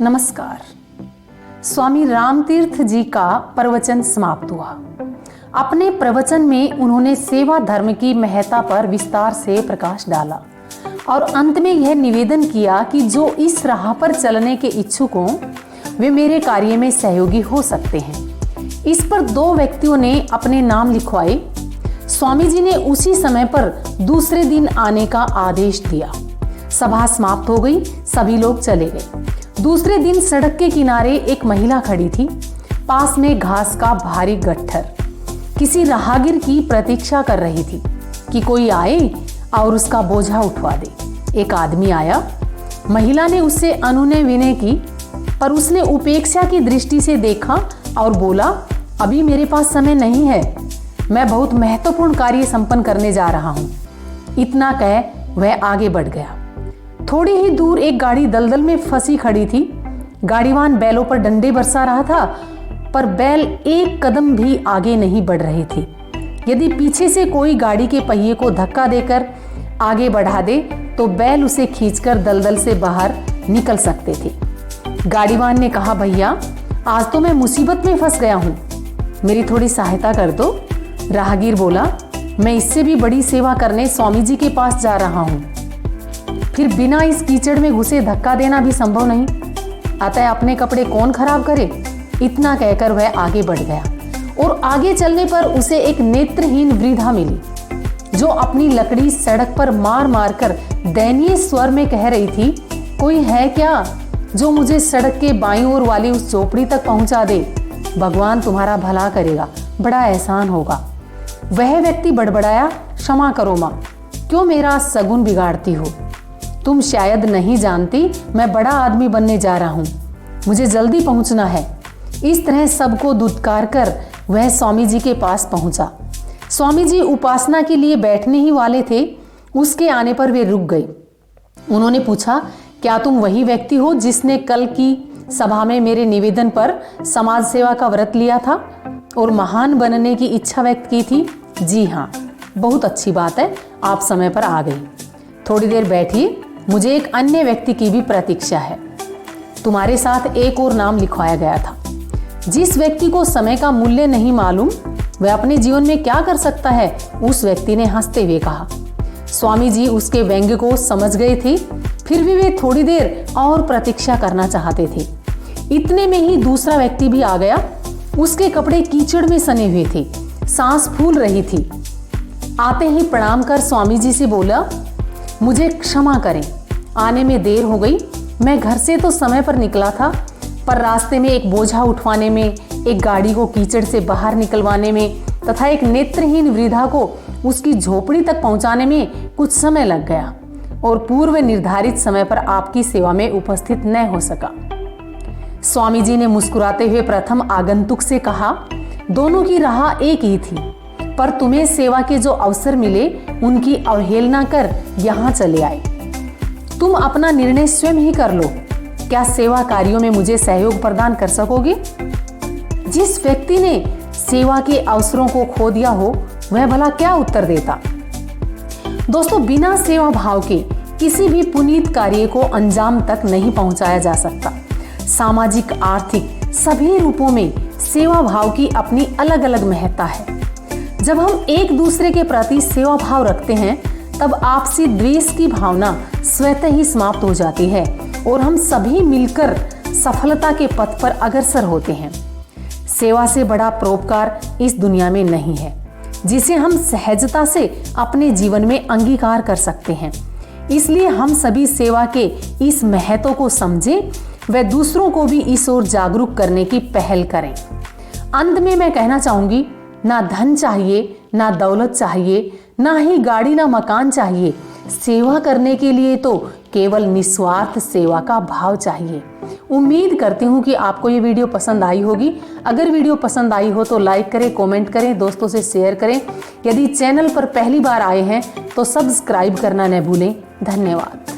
नमस्कार। स्वामी रामतीर्थ जी का प्रवचन समाप्त हुआ। अपने प्रवचन में उन्होंने सेवा धर्म की महत्ता पर विस्तार से प्रकाश डाला और अंत में यह निवेदन किया कि जो इस राह पर चलने के इच्छुक हों वे मेरे कार्य में सहयोगी हो सकते हैं। इस पर दो व्यक्तियों ने अपने नाम लिखवाए। स्वामी जी ने उसी समय पर दूसरे दिन आने का आदेश दिया। सभा समाप्त हो गई, सभी लोग चले गए। दूसरे दिन सड़क के किनारे एक महिला खड़ी थी। पास में घास का भारी गट्ठर किसी राहगीर की प्रतीक्षा कर रही थी कि कोई आए और उसका बोझा उठवा दे। एक आदमी आया। महिला ने उससे अनुनय विनय की, पर उसने उपेक्षा की दृष्टि से देखा और बोला, अभी मेरे पास समय नहीं है, मैं बहुत महत्वपूर्ण कार्य संपन्न करने जा रहा हूं। इतना कह वह आगे बढ़ गया। थोड़ी ही दूर एक गाड़ी दलदल में फंसी खड़ी थी। गाड़ीवान बैलों पर डंडे बरसा रहा था, पर बैल एक कदम भी आगे नहीं बढ़ रहे थे। यदि पीछे से कोई गाड़ी के पहिए को धक्का देकर आगे बढ़ा दे तो बैल उसे खींचकर दलदल से बाहर निकल सकते थे। गाड़ीवान ने कहा, भैया आज तो मैं मुसीबत में फंस गया हूं, मेरी थोड़ी सहायता कर दो। राहगीर बोला, मैं इससे भी बड़ी सेवा करने स्वामी जी के पास जा रहा हूं, फिर बिना इस कीचड़ में घुसे धक्का देना भी संभव नहीं, अतः अपने कपड़े कौन खराब करे। इतना कहकर वह आगे बढ़ गया और आगे चलने पर उसे एक नेत्रहीन वृद्धा मिली जो अपनी लकड़ी सड़क पर मार मार कर दयनीय स्वर में कह रही थी, कोई है क्या जो मुझे सड़क के बाईं ओर वाली उस झोपड़ी तक पहुंचा दे। भगवान तुम्हारा भला करेगा, बड़ा एहसान होगा। वह व्यक्ति बड़बड़ाया, क्षमा करो मां, क्यों मेरा सगुन बिगाड़ती हो। तुम शायद नहीं जानती मैं बड़ा आदमी बनने जा रहा हूं, मुझे जल्दी पहुंचना है। इस तरह सबको दुत्कार कर वह स्वामी जी के पास पहुंचा। स्वामी जी उपासना के लिए बैठने ही वाले थे। उसके आने पर वे रुक गए। उन्होंने पूछा, क्या तुम वही व्यक्ति हो जिसने कल की सभा में मेरे निवेदन पर समाज सेवा का व्रत लिया था और महान बनने की इच्छा व्यक्त की थी। जी हाँ, बहुत अच्छी बात है, आप समय पर आ गई। थोड़ी देर बैठिए, मुझे एक अन्य व्यक्ति की भी प्रतीक्षा है। तुम्हारे साथ एक और नाम लिखवाया गया था। जिस व्यक्ति को समय का मूल्य नहीं मालूम वह अपने जीवन में क्या कर सकता है, उस व्यक्ति ने हंसते हुए कहा। स्वामी जी उसके व्यंग्य को समझ गए थे, फिर भी वे थोड़ी देर और प्रतीक्षा करना चाहते थे। इतने में ही दूसरा व्यक्ति भी आ गया। उसके कपड़े कीचड़ में सने हुए थे, सांस फूल रही थी। आते ही प्रणाम कर स्वामी जी से बोला, मुझे क्षमा करें, आने में देर हो गई। मैं घर से तो समय पर निकला था, पर रास्ते में एक बोझा उठवाने में, एक गाड़ी को कीचड़ से बाहर निकलवाने में तथा एक नेत्रहीन वृद्धा को उसकी झोपड़ी तक पहुंचाने में कुछ समय लग गया और पूर्व निर्धारित समय पर आपकी सेवा में उपस्थित न हो सका। स्वामी जी ने मुस्कुराते हुए प्रथम आगंतुक से कहा, दोनों की राह एक ही थी, पर तुम्हें सेवा के जो अवसर मिले उनकी अवहेलना कर यहां चले आए। तुम अपना निर्णय स्वयं ही कर लो, क्या सेवा कार्यों में मुझे सहयोग प्रदान कर सकोगे। जिस व्यक्ति ने सेवा के अवसरों को खो दिया हो वह भला क्या उत्तर देता। दोस्तों, बिना सेवा भाव के किसी भी पुनीत कार्य को अंजाम तक नहीं पहुंचाया जा सकता। सामाजिक, आर्थिक सभी रूपों में सेवा भाव की अपनी अलग अलग महत्ता है। जब हम एक दूसरे के प्रति सेवा भाव रखते हैं तब आपसी द्वेष की भावना स्वतः ही समाप्त हो जाती है और हम सभी मिलकर सफलता के पथ पर अग्रसर होते हैं। सेवा से बड़ा परोपकार इस दुनिया में नहीं है जिसे हम सहजता से अपने जीवन में अंगीकार कर सकते हैं। इसलिए हम सभी सेवा के इस महत्व को समझें व दूसरों को भी इस ओर जागरूक करने की पहल करें। अंत में मैं कहना चाहूंगी, ना धन चाहिए, ना दौलत चाहिए, ना ही गाड़ी, ना मकान चाहिए। सेवा करने के लिए तो केवल निस्वार्थ सेवा का भाव चाहिए। उम्मीद करती हूँ कि आपको ये वीडियो पसंद आई होगी। अगर वीडियो पसंद आई हो तो लाइक करें, कमेंट करें, दोस्तों से शेयर करें। यदि चैनल पर पहली बार आए हैं तो सब्सक्राइब करना न भूलें। धन्यवाद।